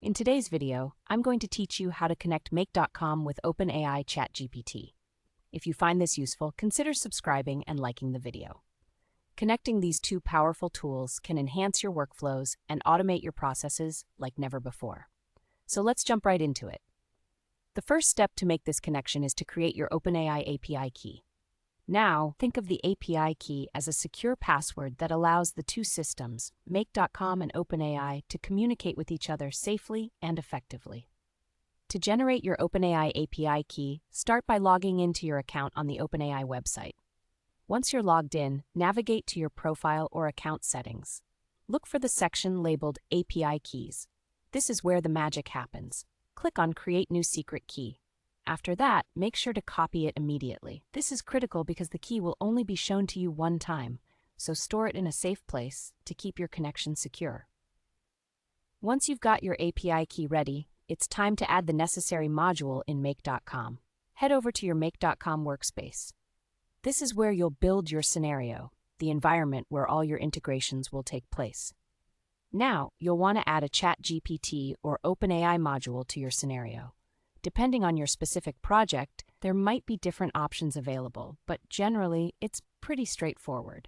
In today's video, I'm going to teach you how to connect Make.com with OpenAI ChatGPT. If you find this useful, consider subscribing and liking the video. Connecting these two powerful tools can enhance your workflows and automate your processes like never before. So let's jump right into it. The first step to make this connection is to create your OpenAI API key. Now, think of the API key as a secure password that allows the two systems, Make.com and OpenAI, to communicate with each other safely and effectively. To generate your OpenAI API key, start by logging into your account on the OpenAI website. Once you're logged in, navigate to your profile or account settings. Look for the section labeled API Keys. This is where the magic happens. Click on Create New Secret Key. After that, make sure to copy it immediately. This is critical because the key will only be shown to you one time, so store it in a safe place to keep your connection secure. Once you've got your API key ready, it's time to add the necessary module in Make.com. Head over to your Make.com workspace. This is where you'll build your scenario, the environment where all your integrations will take place. Now, you'll want to add a ChatGPT or OpenAI module to your scenario. Depending on your specific project, there might be different options available, but generally, it's pretty straightforward.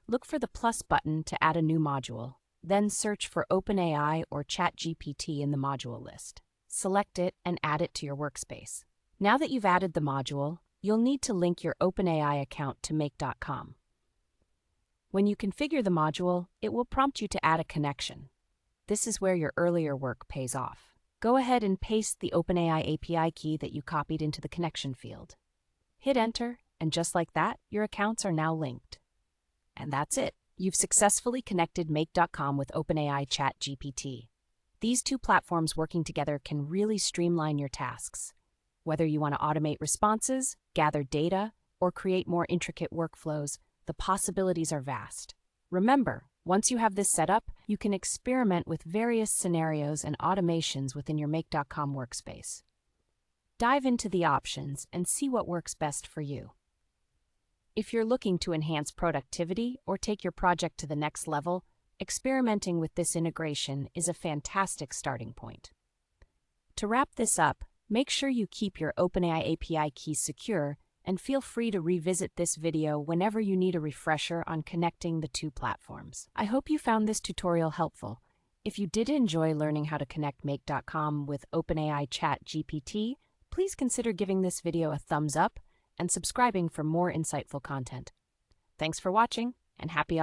Look for the plus button to add a new module, then search for OpenAI or ChatGPT in the module list. Select it and add it to your workspace. Now that you've added the module, you'll need to link your OpenAI account to Make.com. When you configure the module, it will prompt you to add a connection. This is where your earlier work pays off. Go ahead and paste the OpenAI API key that you copied into the connection field. Hit Enter, and just like that, your accounts are now linked. And that's it. You've successfully connected Make.com with OpenAI ChatGPT. These two platforms working together can really streamline your tasks. Whether you want to automate responses, gather data, or create more intricate workflows, the possibilities are vast. Remember, once you have this set up, you can experiment with various scenarios and automations within your Make.com workspace. Dive into the options and see what works best for you. If you're looking to enhance productivity or take your project to the next level, experimenting with this integration is a fantastic starting point. To wrap this up, make sure you keep your OpenAI API key secure and feel free to revisit this video whenever you need a refresher on connecting the two platforms. I hope you found this tutorial helpful. If you did enjoy learning how to connect Make.com with OpenAI ChatGPT, please consider giving this video a thumbs up and subscribing for more insightful content. Thanks for watching, and happy